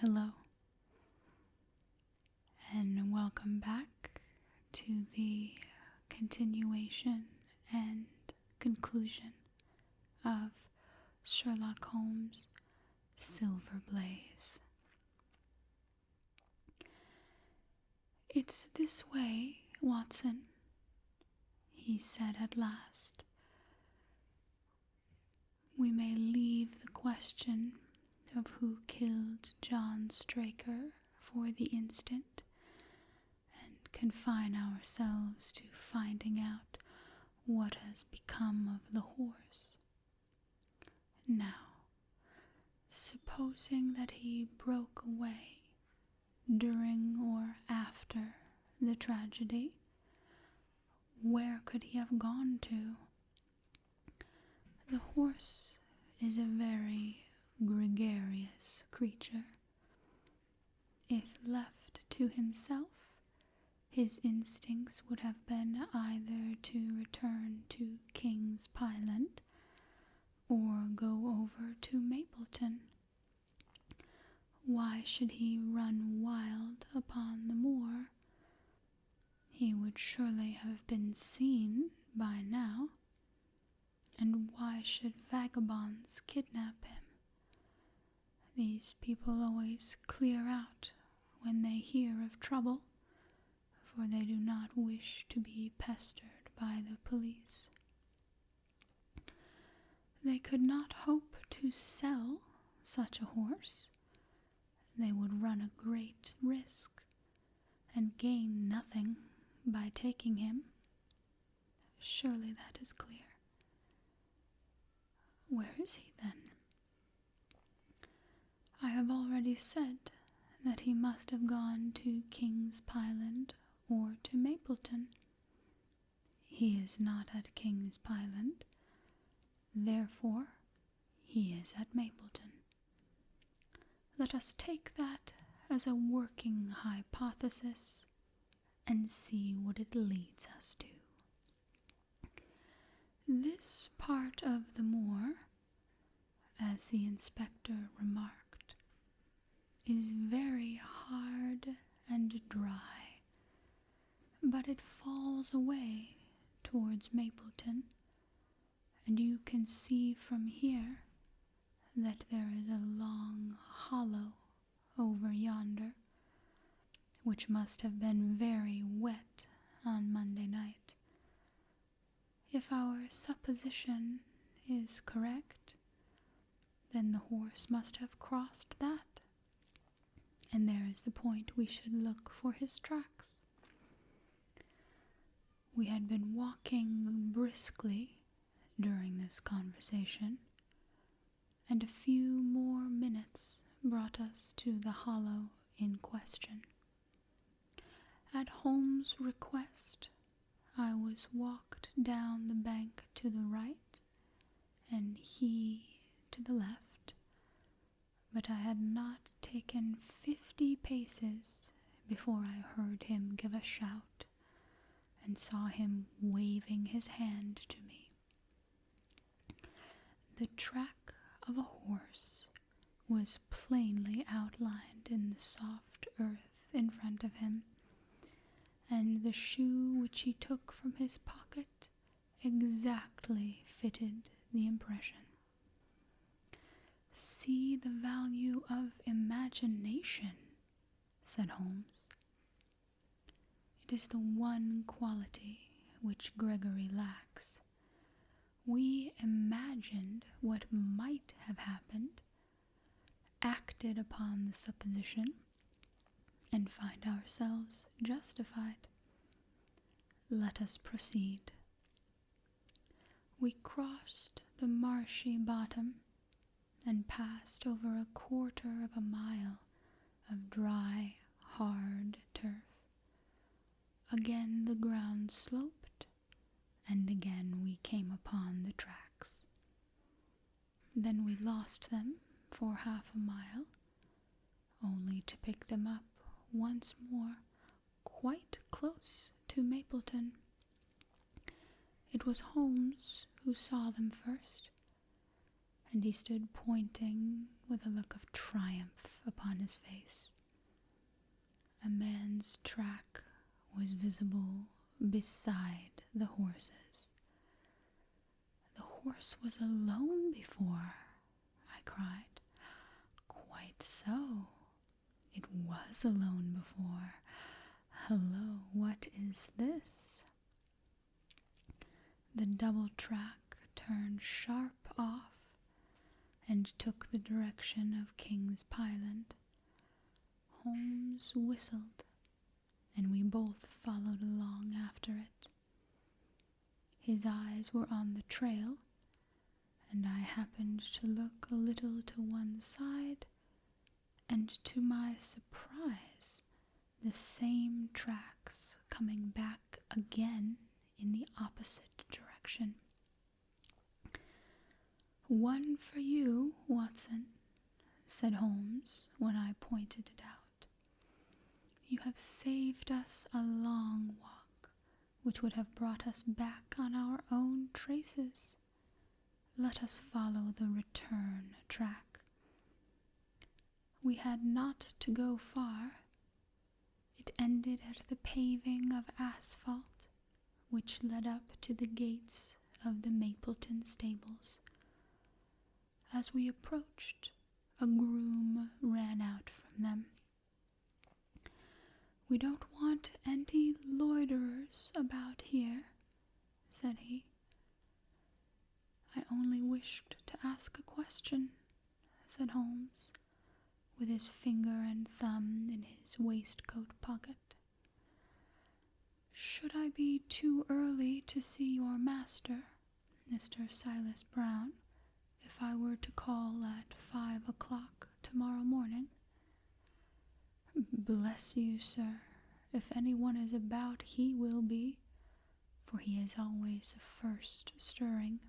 Hello, and welcome back to the continuation and conclusion of Sherlock Holmes' Silver Blaze. "It's this way, Watson," he said at last. "We may leave the question of who killed John Straker for the instant and confine ourselves to finding out what has become of the horse. Now, supposing that he broke away during or after the tragedy, where could he have gone to? The horse is a very gregarious creature. If left to himself, his instincts would have been either to return to King's Pyland or go over to Mapleton. Why should he run wild upon the moor? He would surely have been seen by now. And why should vagabonds kidnap him? These people always clear out when they hear of trouble, for they do not wish to be pestered by the police. They could not hope to sell such a horse. They would run a great risk and gain nothing by taking him. Surely that is clear. Where is he then? I have already said that he must have gone to King's Pyland or to Mapleton. He is not at King's Pyland, therefore he is at Mapleton. Let us take that as a working hypothesis and see what it leads us to. This part of the moor, as the inspector remarked, is very hard and dry, but it falls away towards Mapleton, and you can see from here that there is a long hollow over yonder, which must have been very wet on Monday night. If our supposition is correct, then the horse must have crossed that, and there is the point we should look for his tracks. We had been walking briskly during this conversation, and a few more minutes brought us to the hollow in question. At Holmes' request, I was walked down the bank to the right, and he to the left, but I had not taken 50 paces before I heard him give a shout and saw him waving his hand to me. The track of a horse was plainly outlined in the soft earth in front of him, and the shoe which he took from his pocket exactly fitted the impression. "See the value of imagination," said Holmes. "It is the one quality which Gregory lacks. We imagined what might have happened, acted upon the supposition, and find ourselves justified. Let us proceed. We crossed the marshy bottom and passed over a quarter of a mile of dry, hard turf. Again the ground sloped, and again we came upon the tracks. Then we lost them for half a mile, only to pick them up once more quite close to Mapleton. It was Holmes who saw them first, and he stood pointing with a look of triumph upon his face. A man's track was visible beside the horse's. The horse was alone before, I cried. Quite so. It was alone before. Hello, what is this? The double track turned sharp off and took the direction of King's Pyland. Holmes whistled, and we both followed along after it. His eyes were on the trail, and I happened to look a little to one side, and to my surprise, the same tracks coming back again in the opposite direction. "One for you, Watson," said Holmes when I pointed it out. "You have saved us a long walk, which would have brought us back on our own traces. Let us follow the return track." We had not to go far. It ended at the paving of asphalt, which led up to the gates of the Mapleton stables. As we approached, a groom ran out from them. "We don't want any loiterers about here," said he. "I only wished to ask a question," said Holmes, with his finger and thumb in his waistcoat pocket. "Should I be too early to see your master, Mr. Silas Brown, if I were to call at 5 o'clock tomorrow morning?" "Bless you, sir, if anyone is about he will be, for he is always the first stirring."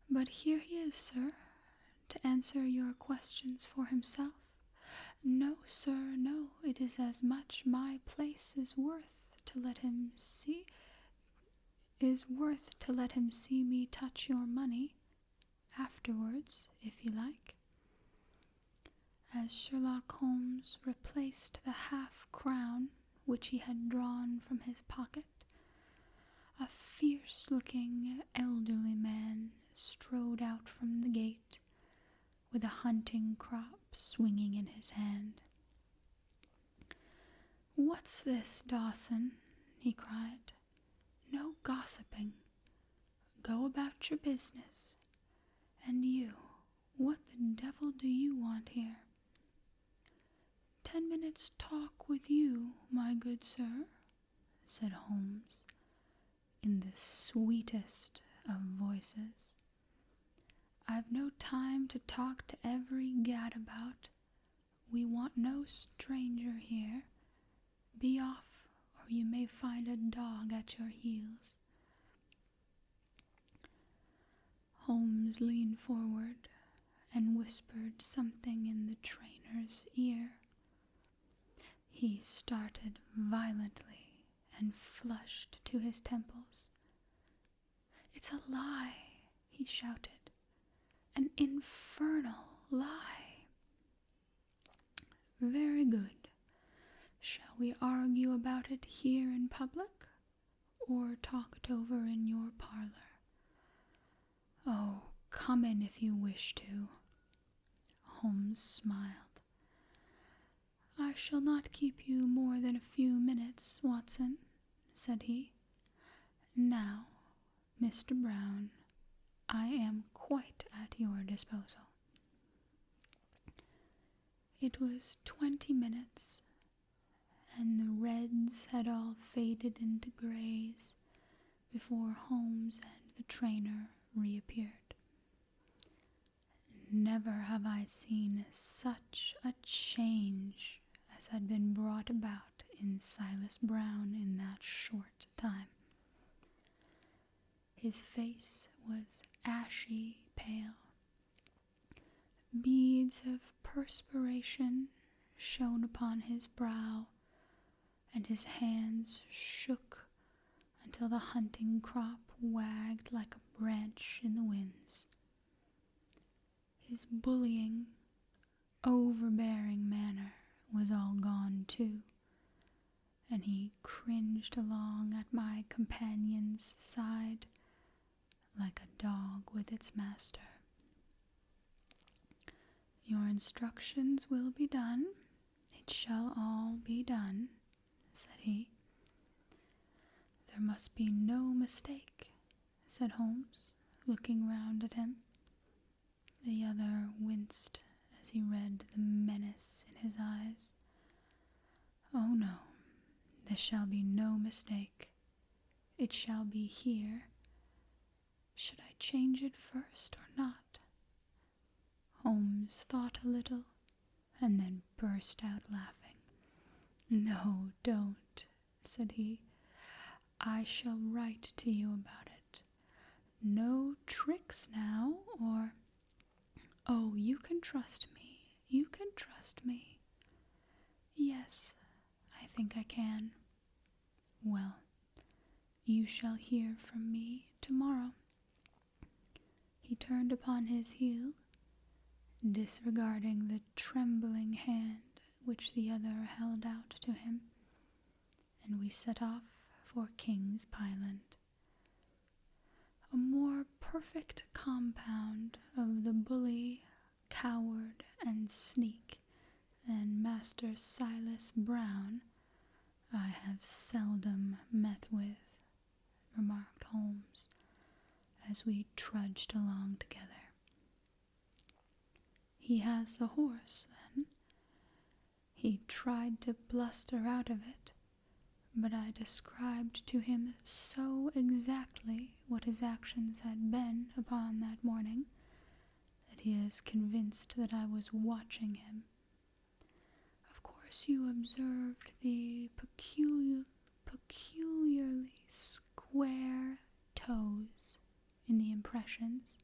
"But here he is, sir, to answer your questions for himself." "No, sir, no, it is as much my place is worth to let him see me touch your money afterwards, if you like." As Sherlock Holmes replaced the half-crown which he had drawn from his pocket, a fierce-looking elderly man strode out from the gate with a hunting crop swinging in his hand. "What's this, Dawson?" he cried. "No gossiping. Go about your business. And you, what the devil do you want here?" "10 minutes' talk with you, my good sir," said Holmes, in the sweetest of voices. "I've no time to talk to every gadabout. We want no stranger here. Be off, or you may find a dog at your heels." Holmes leaned forward and whispered something in the trainer's ear. He started violently and flushed to his temples. "It's a lie," he shouted. "An infernal lie." "Very good. Shall we argue about it here in public, or talk it over in your parlor?" "Oh, come in if you wish to." Holmes smiled. "I shall not keep you more than a few minutes, Watson," said he. "Now, Mr. Brown, I am quite at your disposal." It was 20 minutes, and the reds had all faded into grays before Holmes and the trainer reappeared. Never have I seen such a change as had been brought about in Silas Brown in that short time. His face was ashy pale. Beads of perspiration shone upon his brow, and his hands shook until the hunting crop wagged like a branch in the winds. His bullying, overbearing manner was all gone too, and he cringed along at my companion's side like a dog with its master. "Your instructions will be done. It shall all be done," said he. "There must be no mistake," said Holmes, looking round at him. The other winced as he read the menace in his eyes. "Oh no, there shall be no mistake. It shall be here. Should I change it first or not?" Holmes thought a little, and then burst out laughing. "No, don't," said he. "I shall write to you about it. No tricks now, or— Oh, you can trust me. You can trust me." "Yes, I think I can." "Well, you shall hear from me tomorrow." He turned upon his heel, disregarding the trembling hand which the other held out to him, and we set off for King's Pyland. A more perfect compound of the bully, coward, and sneak than Master Silas Brown I have seldom met with, remarked Holmes, as we trudged along together. "He has the horse, then?" "He tried to bluster out of it, but I described to him so exactly what his actions had been upon that morning that he is convinced that I was watching him. Of course you observed the peculiarly square toes in the impressions,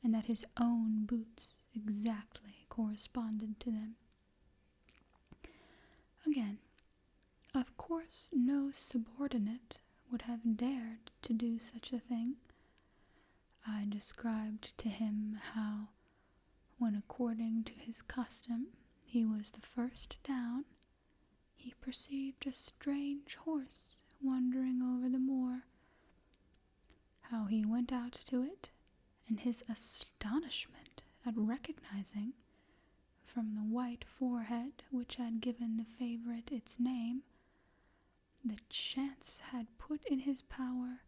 and that his own boots exactly corresponded to them. Again, of course no subordinate would have dared to do such a thing. I described to him how, when according to his custom he was the first down, he perceived a strange horse wandering over the moor, how he went out to it, and his astonishment at recognizing, from the white forehead which had given the favorite its name, that chance had put in his power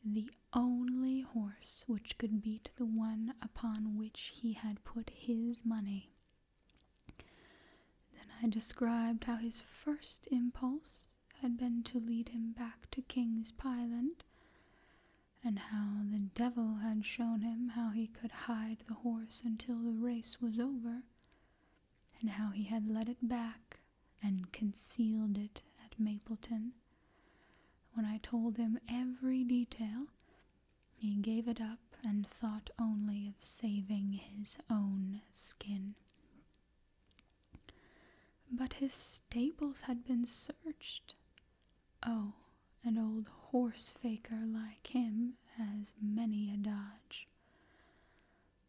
the only horse which could beat the one upon which he had put his money. Then I described how his first impulse had been to lead him back to King's Pyland, and how the devil had shown him how he could hide the horse until the race was over, and how he had led it back and concealed it at Mapleton. When I told him every detail, he gave it up and thought only of saving his own skin. But his stables had been searched. Oh, an old horse-faker like him has many a dodge.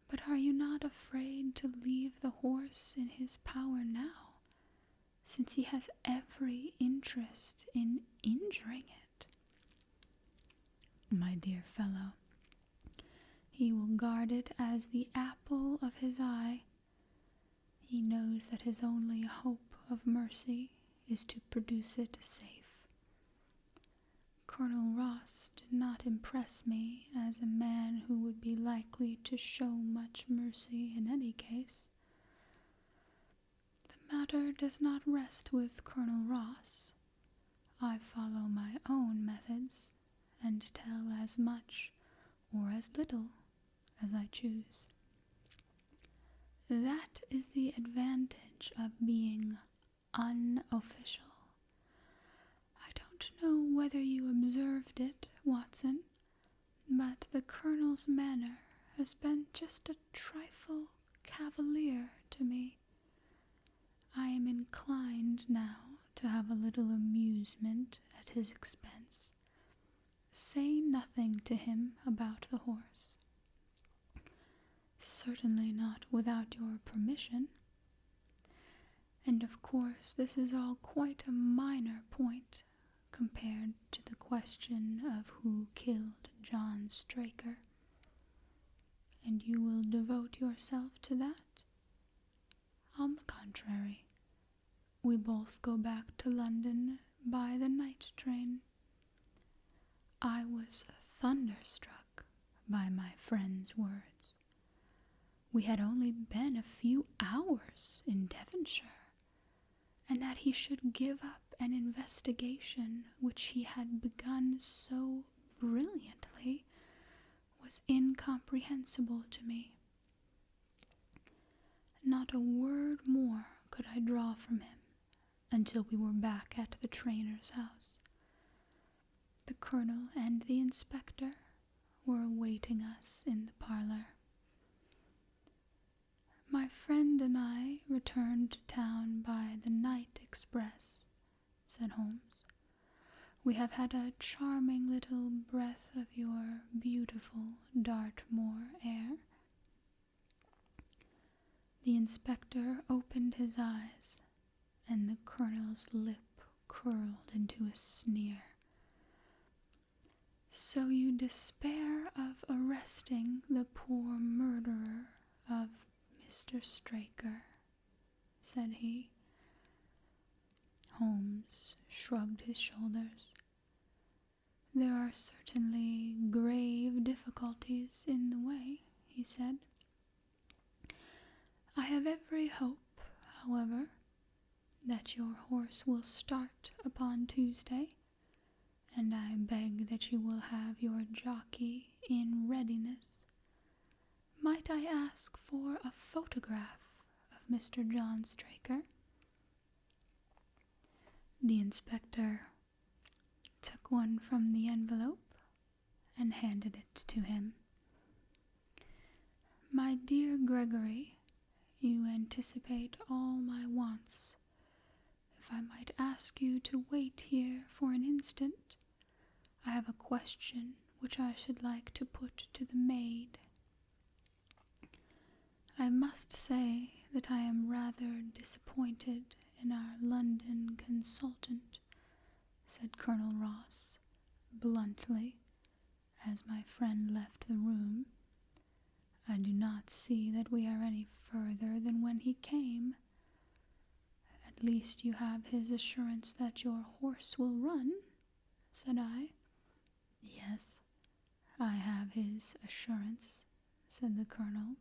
But are you not afraid to leave the horse in his power now, since he has every interest in injuring it? My dear fellow, he will guard it as the apple of his eye. He knows that his only hope of mercy is to produce it safe. Colonel Ross did not impress me as a man who would be likely to show much mercy in any case. The matter does not rest with Colonel Ross. I follow my own methods and tell as much or as little as I choose. That is the advantage of being unofficial. I don't know whether you observed it, Watson, but the Colonel's manner has been just a trifle cavalier to me. I am inclined now to have a little amusement at his expense. Say nothing to him about the horse." "Certainly not without your permission." And of course this is all quite a minor point compared to the question of who killed John Straker. And you will devote yourself to that? On the contrary, we both go back to London by the night train. I was thunderstruck by my friend's words. We had only been a few hours in Devonshire, and that he should give up an investigation which he had begun so brilliantly was incomprehensible to me. Not a word more could I draw from him until we were back at the trainer's house. The colonel and the inspector were awaiting us in the parlor. My friend and I returned to town by the night express, said Holmes. We have had a charming little breath of your beautiful Dartmoor air. The inspector opened his eyes, and the colonel's lip curled into a sneer. So you despair of arresting the poor murderer of Mr. Straker, said he. Holmes shrugged his shoulders. There are certainly grave difficulties in the way, he said. I have every hope, however, that your horse will start upon Tuesday, and I beg that you will have your jockey in readiness. Might I ask for a photograph of Mr. John Straker? The inspector took one from the envelope and handed it to him. My dear Gregory, you anticipate all my wants. If I might ask you to wait here for an instant, I have a question which I should like to put to the maid. I must say that I am rather disappointed in our London consultant, said Colonel Ross, bluntly, as my friend left the room. I do not see that we are any further than when he came. At least you have his assurance that your horse will run, said I. Yes, I have his assurance, said the colonel,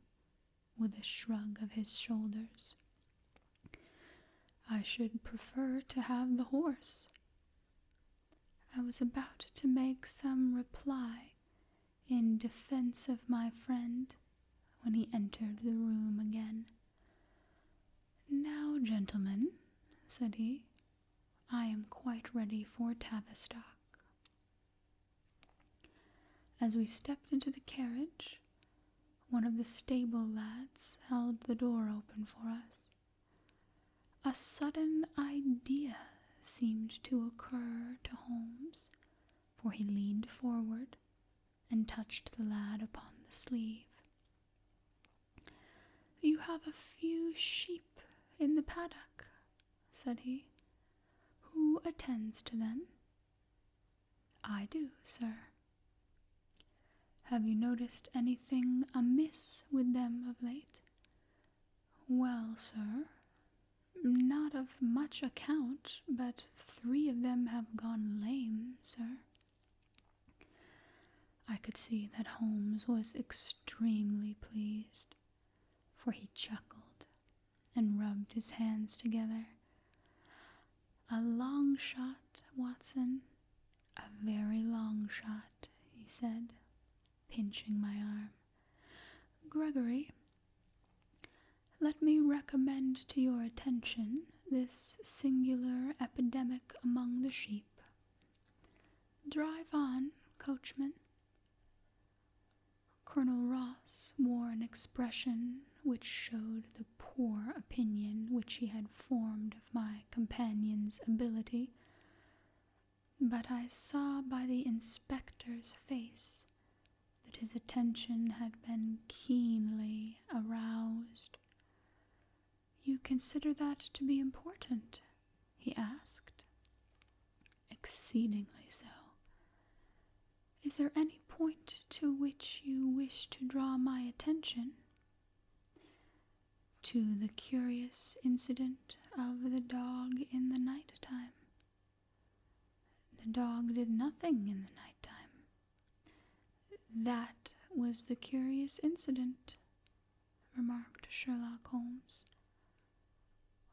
with a shrug of his shoulders. I should prefer to have the horse. I was about to make some reply in defense of my friend when he entered the room again. Now, gentlemen, said he, I am quite ready for Tavistock. As we stepped into the carriage, one of the stable lads held the door open for us. A sudden idea seemed to occur to Holmes, for he leaned forward and touched the lad upon the sleeve. You have a few sheep in the paddock, said he. Who attends to them? I do, sir. Have you noticed anything amiss with them of late? Well, sir, not of much account, but 3 of them have gone lame, sir. I could see that Holmes was extremely pleased, for he chuckled and rubbed his hands together. A long shot, Watson, a very long shot, he said, pinching my arm. Gregory, let me recommend to your attention this singular epidemic among the sheep. Drive on, coachman. Colonel Ross wore an expression which showed the poor opinion which he had formed of my companion's ability, but I saw by the inspector's face that his attention had been keenly aroused. you consider that to be important?" he asked. "Exceedingly so." "Is there any point to which you wish to draw my attention?" "To the curious incident of the dog in the night time." "The dog did nothing in the night time." "That was the curious incident," remarked Sherlock Holmes.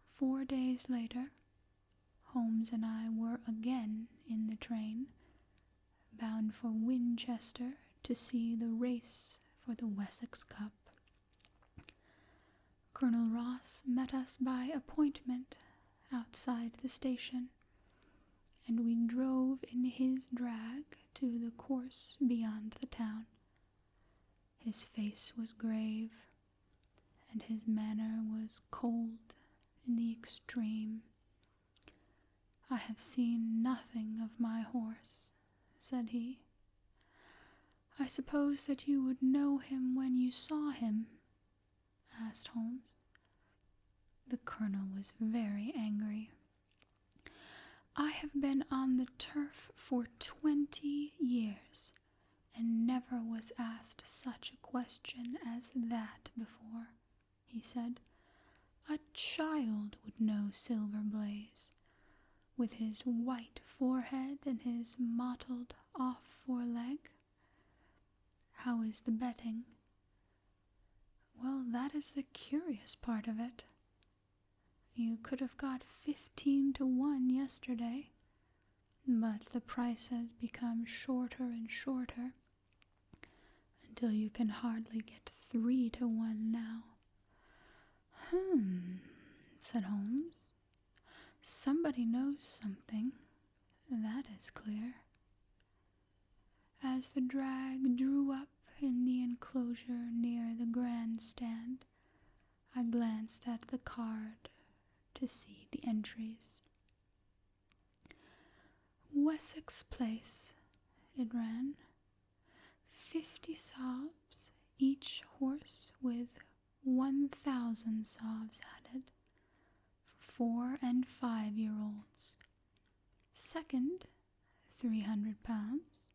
4 days later, Holmes and I were again in the train, bound for Winchester to see the race for the Wessex Cup. Colonel Ross met us by appointment outside the station, and we drove in his drag to the course beyond the town. His face was grave, and his manner was cold in the extreme. "I have seen nothing of my horse," said he. "I suppose that you would know him when you saw him?" asked Holmes. The colonel was very angry. "I have been on the turf for 20 years, and never was asked such a question as that before," he said. "A child would know Silver Blaze, with his white forehead and his mottled off foreleg. How is the betting?" "Well, that is the curious part of it. You could have got 15 to 1 yesterday, but the price has become shorter and shorter, until you can hardly get 3 to 1 now." Said Holmes. "Somebody knows something, that is clear." As the drag drew up in the enclosure near the grandstand, I glanced at the card to see the entries. "Wessex Place," it ran. 50 sovs, each horse with 1,000 sovs added, for 4 and 5-year-olds. Second, £300.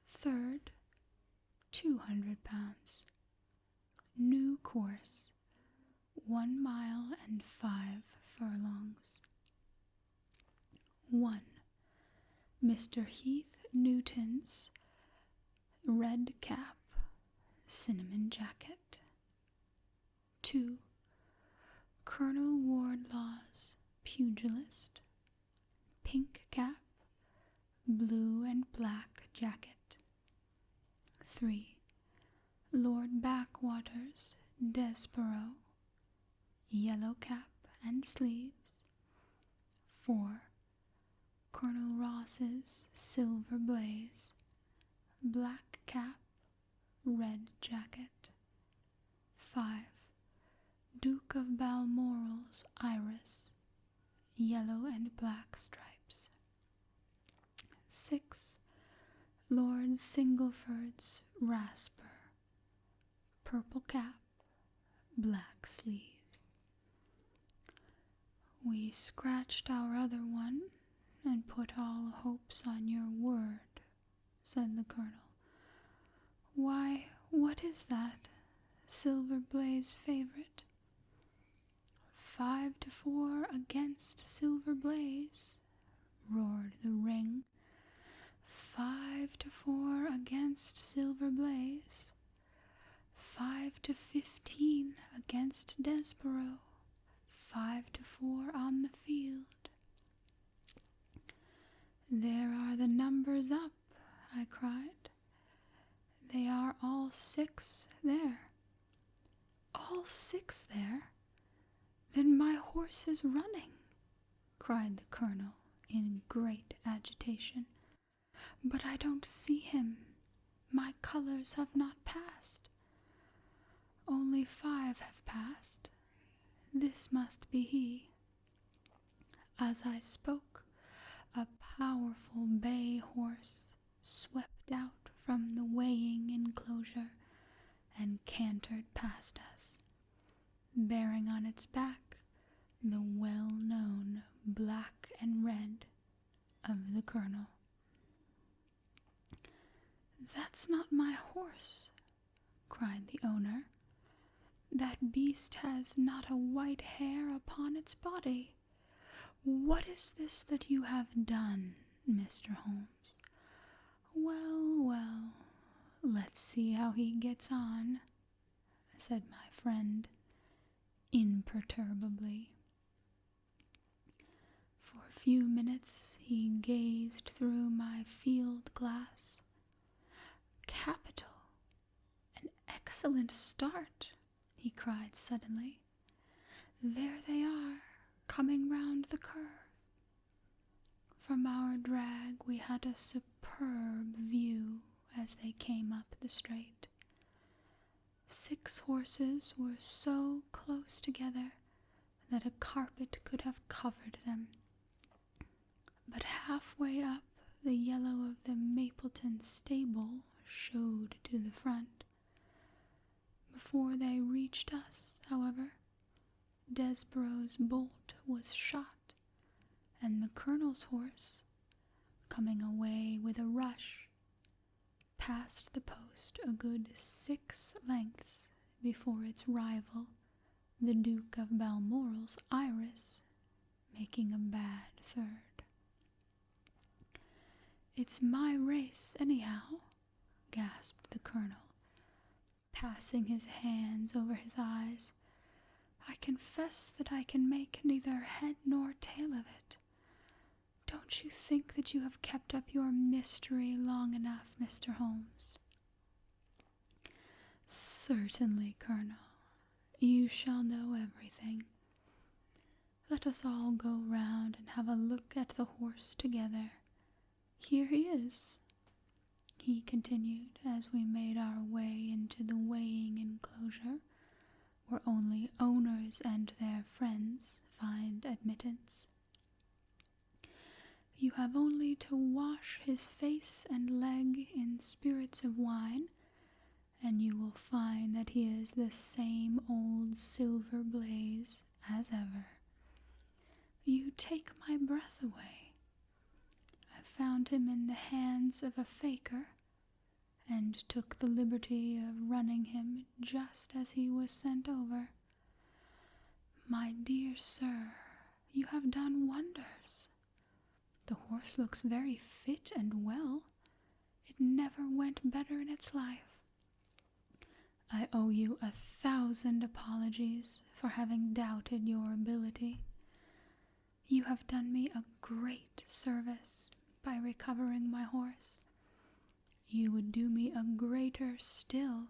Third, £200. New course, 1 mile and 5 furlongs. 1. Mr. Heath Newton's red cap, cinnamon jacket. 2. Colonel Wardlaw's pugilist, pink cap, blue and black jacket. 3. Lord Backwater's Desborough, yellow cap and sleeves. 4. Colonel Ross's Silver Blaze, black cap, red jacket. 5. Duke of Balmoral's Iris, yellow and black stripes. 6. Lord Singleford's Rasper, purple cap, black sleeves. "We scratched our other one and put all hopes on your word," said the colonel. "Why, what is that? Silver Blaze favorite?" 5 to 4 against Silver Blaze," roared the ring. 5 to 4 against Silver Blaze. 5 to 15 against Desborough. 5 to 4 on the field. "There are the numbers up," I cried. "They are all 6 there." "All 6 there? Then my horse is running," cried the colonel in great agitation. "But I don't see him. My colors have not passed." "Only 5 have passed. This must be he." As I spoke, a powerful bay horse swept out from the weighing enclosure and cantered past us. bearing on its back the well-known black and red of the colonel. "That's not my horse," cried the owner. "That beast has not a white hair upon its body. What is this that you have done, Mr. Holmes?" "Well, well, let's see how he gets on," said my friend, imperturbably. For a few minutes he gazed through my field glass. "Capital! An excellent start!" he cried suddenly. "There they are, coming round the curve." From our drag we had a superb view as they came up the straight. 6 horses were so close together that a carpet could have covered them. But halfway up, the yellow of the Mapleton stable showed to the front. Before they reached us, however, Desborough's bolt was shot, and the colonel's horse, coming away with a rush, passed the post a good 6 lengths before its rival, the Duke of Balmoral's Iris, making a bad third. "It's my race, anyhow," gasped the colonel, passing his hands over his eyes. "I confess that I can make neither head nor tail of it. Don't you think that you have kept up your mystery long enough, Mr. Holmes?" "Certainly, Colonel. You shall know everything. Let us all go round and have a look at the horse together. Here he is," he continued as we made our way into the weighing enclosure, where only owners and their friends find admittance. "You have only to wash his face and leg in spirits of wine, and you will find that he is the same old Silver Blaze as ever. You take my breath away. I found him in the hands of a faker, and took the liberty of running him just as he was sent over. My dear sir, you have done wonders. The horse looks very fit and well. It never went better in its life. I owe you 1,000 apologies for having doubted your ability. You have done me a great service by recovering my horse. You would do me a greater still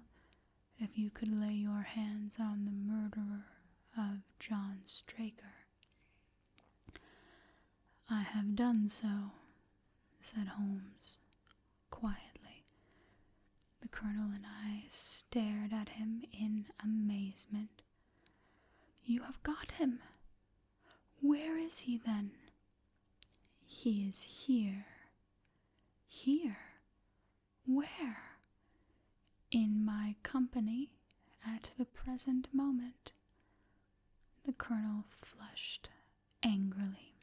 if you could lay your hands on the murderer of John Straker." "I have done so," said Holmes, quietly. The colonel and I stared at him in amazement. "You have got him? Where is he, then?" "He is here." "Here? Where?" "In my company at the present moment." The colonel flushed angrily.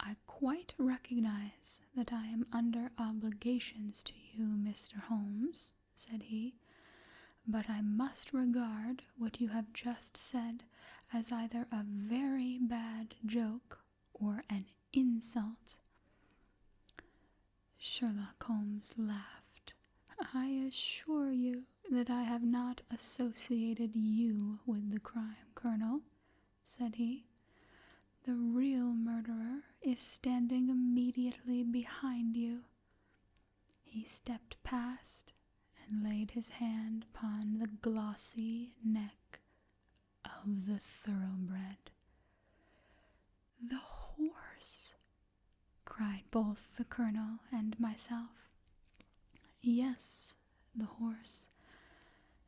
"I quite recognize that I am under obligations to you, Mr. Holmes," said he, "but I must regard what you have just said as either a very bad joke or an insult." Sherlock Holmes laughed. "I assure you that I have not associated you with the crime, Colonel," said he. "The real murderer is standing immediately behind you." He stepped past and laid his hand upon the glossy neck of the thoroughbred. "The horse!" cried both the colonel and myself. "Yes, the horse,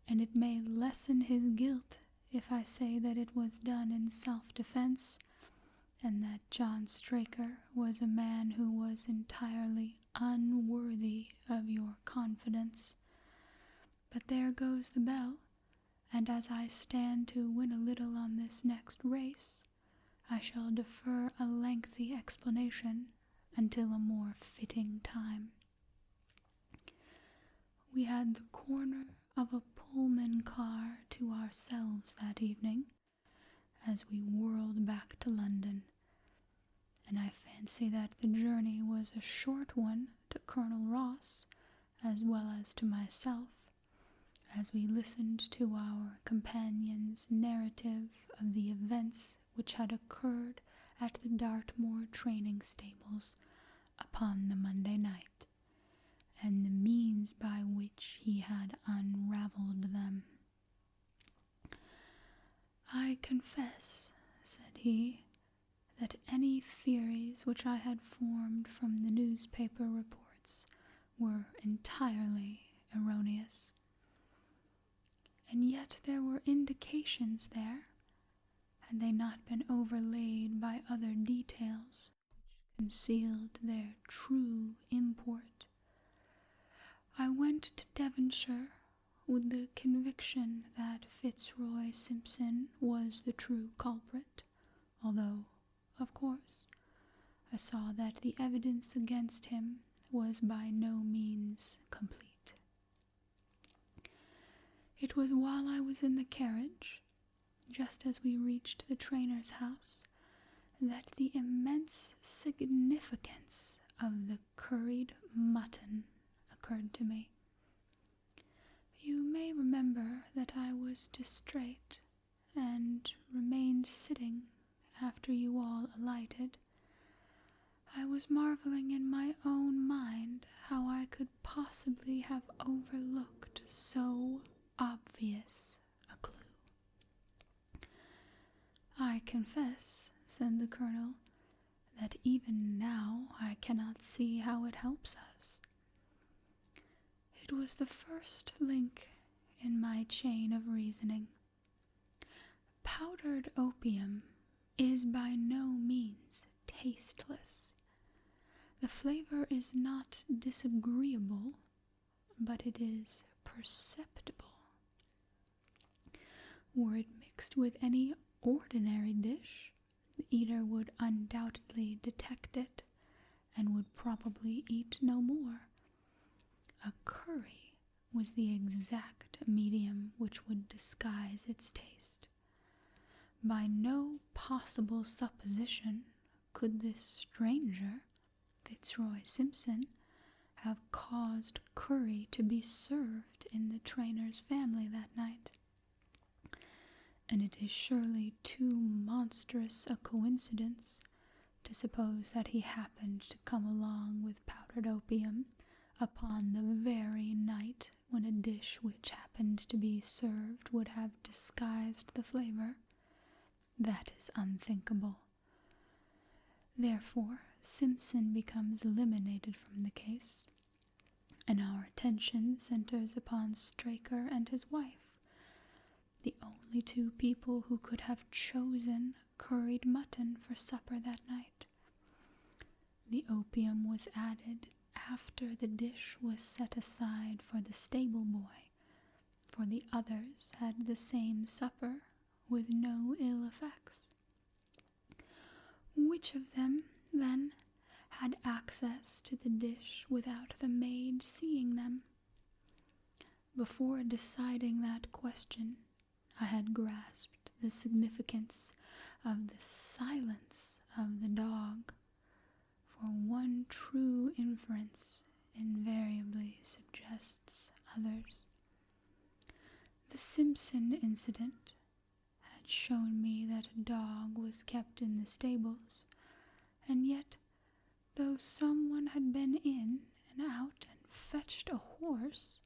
and it may lessen his guilt if I say that it was done in self-defense, and that John Straker was a man who was entirely unworthy of your confidence. But there goes the bell, and as I stand to win a little on this next race, I shall defer a lengthy explanation until a more fitting time. We had the corner of a Pullman car to ourselves that evening as we whirled back to London, and I fancy that the journey was a short one to Colonel Ross as well as to myself, as we listened to our companion's narrative of the events which had occurred at the Dartmoor training stables upon the Monday night, and the means by which he had unravelled them. "I confess," said he, "that any theories which I had formed from the newspaper reports were entirely erroneous. And yet there were indications there, had they not been overlaid by other details which concealed their true import. I went to Devonshire with the conviction that Fitzroy Simpson was the true culprit, although, of course, I saw that the evidence against him was by no means complete. It was while I was in the carriage, just as we reached the trainer's house, that the immense significance of the curried mutton occurred to me. You may remember that I was distrait and remained sitting after you all alighted. I was marveling in my own mind how I could possibly have overlooked so obvious a clue. "I confess," said the Colonel, "that even now I cannot see how it helps us. It was the first link in my chain of reasoning. Powdered opium is by no means tasteless. The flavor is not disagreeable, but it is perceptible. Were it mixed with any ordinary dish, the eater would undoubtedly detect it, and would probably eat no more. A curry was the exact medium which would disguise its taste. By no possible supposition could this stranger, Fitzroy Simpson, have caused curry to be served in the trainer's family that night. And it is surely too monstrous a coincidence to suppose that he happened to come along with powdered opium upon the very night when a dish which happened to be served would have disguised the flavor. That is unthinkable. Therefore, Simpson becomes eliminated from the case, and our attention centers upon Straker and his wife, the only two people who could have chosen curried mutton for supper that night. The opium was added after the dish was set aside for the stable boy, for the others had the same supper with no ill effects. Which of them, then, had access to the dish without the maid seeing them? Before deciding that question, I had grasped the significance of the silence of the dog, for one true inference invariably suggests others. The Simpson incident had shown me that a dog was kept in the stables, and yet, though someone had been in and out and fetched a horse,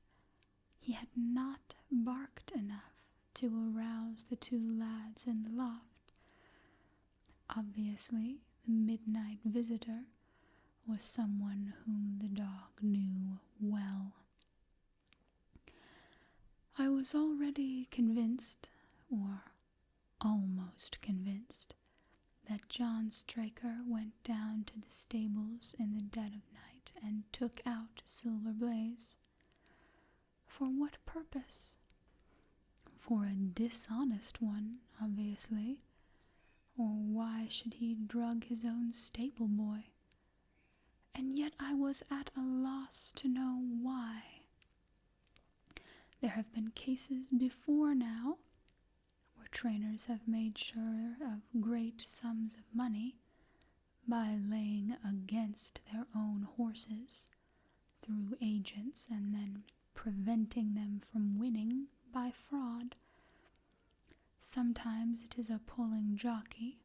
he had not barked enough to arouse the two lads in the loft. Obviously, the midnight visitor was someone whom the dog knew well. I was already convinced, or almost convinced, that John Straker went down to the stables in the dead of night and took out Silver Blaze. For what purpose? for a dishonest one, obviously, or why should he drug his own stable boy? And yet I was at a loss to know why. There have been cases before now where trainers have made sure of great sums of money by laying against their own horses through agents and then preventing them from winning by fraud. Sometimes it is a pulling jockey,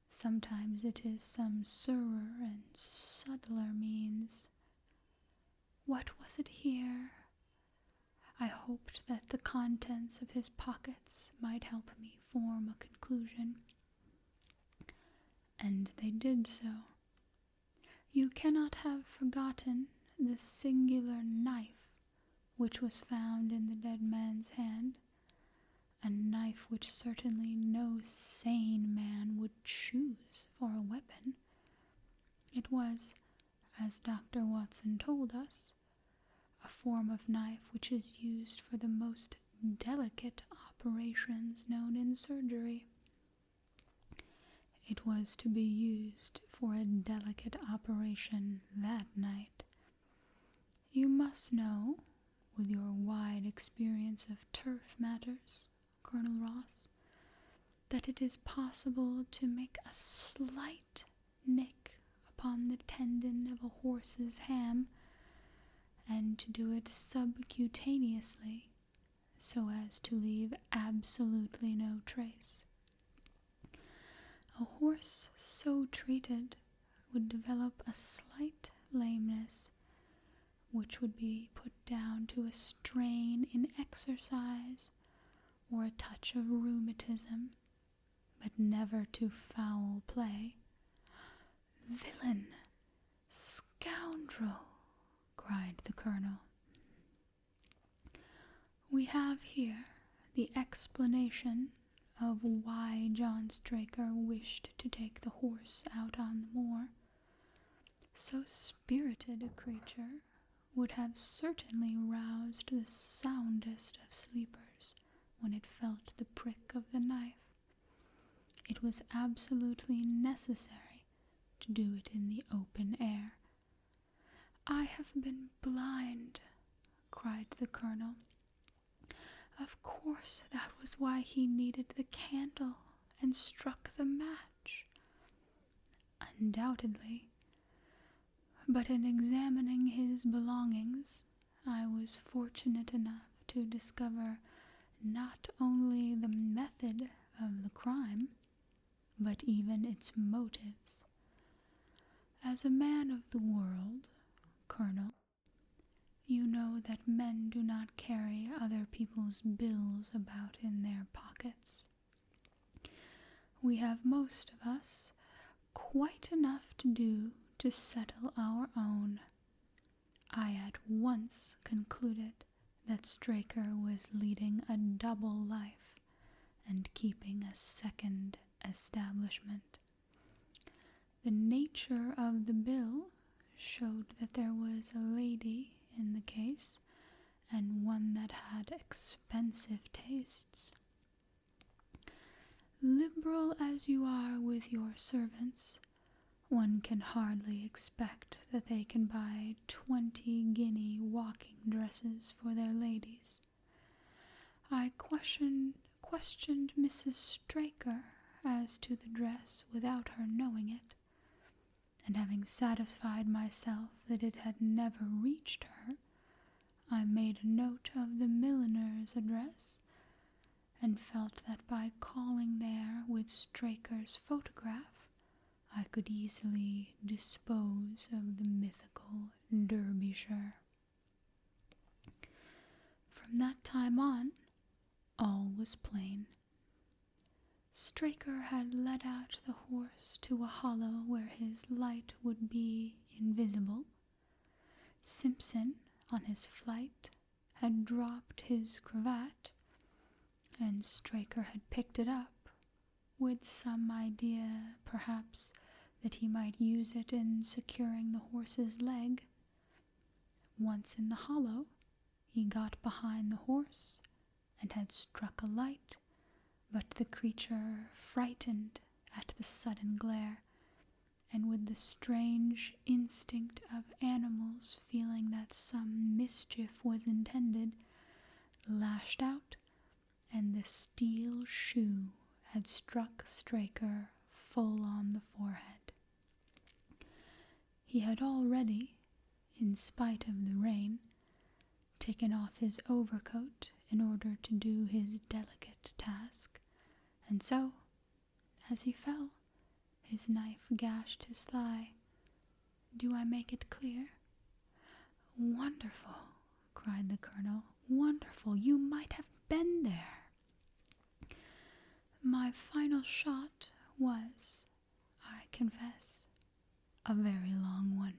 sometimes it is some surer and subtler means. What was it here? I hoped that the contents of his pockets might help me form a conclusion, and they did so. You cannot have forgotten the singular knife which was found in the dead man's hand, a knife which certainly no sane man would choose for a weapon. It was, as Dr. Watson told us, a form of knife which is used for the most delicate operations known in surgery. It was to be used for a delicate operation that night. You must know, with your wide experience of turf matters, Colonel Ross, that it is possible to make a slight nick upon the tendon of a horse's ham, and to do it subcutaneously, so as to leave absolutely no trace. A horse so treated would develop a slight lameness, which would be put down to a strain in exercise or a touch of rheumatism, but never to foul play. "Villain! Scoundrel!" cried the colonel. We have here the explanation of why John Straker wished to take the horse out on the moor. So spirited a creature would have certainly roused the soundest of sleepers when it felt the prick of the knife. It was absolutely necessary to do it in the open air. "I have been blind," cried the colonel. "Of course that was why he needed the candle and struck the match." "Undoubtedly. But in examining his belongings, I was fortunate enough to discover not only the method of the crime, but even its motives. As a man of the world, Colonel, you know that men do not carry other people's bills about in their pockets. We have most of us quite enough to do to settle our own. I at once concluded that Straker was leading a double life and keeping a second establishment. The nature of the bill showed that there was a lady in the case, and one that had expensive tastes. Liberal as you are with your servants, one can hardly expect that they can buy 20-guinea walking dresses for their ladies. I questioned Mrs. Straker as to the dress without her knowing it, and having satisfied myself that it had never reached her, I made a note of the milliner's address, and felt that by calling there with Straker's photograph, I could easily dispose of the mythical Derbyshire. From that time on, all was plain. Straker had led out the horse to a hollow where his light would be invisible. Simpson, on his flight, had dropped his cravat, and Straker had picked it up, with some idea, perhaps, that he might use it in securing the horse's leg. Once in the hollow, he got behind the horse and had struck a light, but the creature, frightened at the sudden glare, and with the strange instinct of animals feeling that some mischief was intended, lashed out, and the steel shoe had struck Straker full on the forehead. He had already, in spite of the rain, taken off his overcoat in order to do his delicate task, and so, as he fell, his knife gashed his thigh. Do I make it clear? Wonderful, cried the colonel. Wonderful, you might have been there. My final shot was, I confess, a very long one.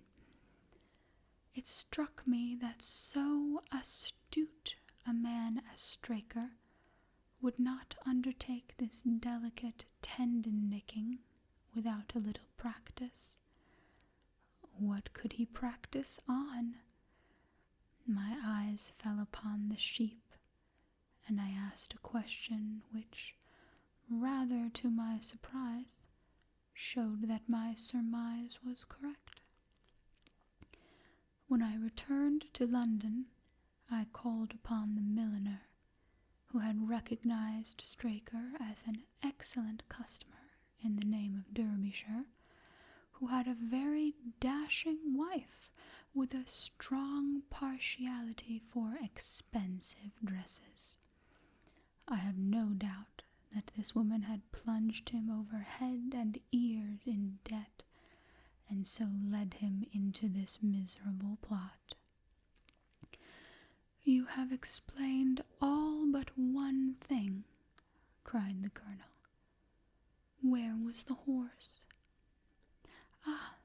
It struck me that so astute a man as Straker would not undertake this delicate tendon-nicking without a little practice. What could he practice on? My eyes fell upon the sheep, and I asked a question which, rather to my surprise, showed that my surmise was correct. When I returned to London, I called upon the milliner, who had recognized Straker as an excellent customer in the name of Derbyshire, who had a very dashing wife with a strong partiality for expensive dresses. I have no doubt that this woman had plunged him over head and ears in debt, and so led him into this miserable plot. You have explained all but one thing, cried the colonel. Where was the horse? Ah,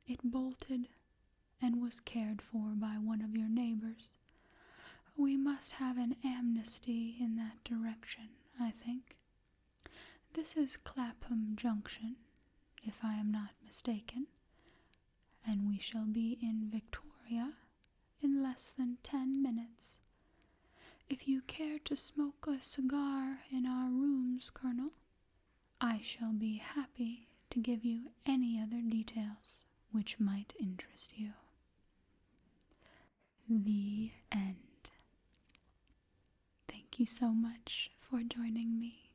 it bolted and was cared for by one of your neighbors. We must have an amnesty in that direction, I think. This is Clapham Junction, if I am not mistaken, and we shall be in Victoria in less than 10 minutes. If you care to smoke a cigar in our rooms, Colonel, I shall be happy to give you any other details which might interest you. The end. Thank you so much for joining me.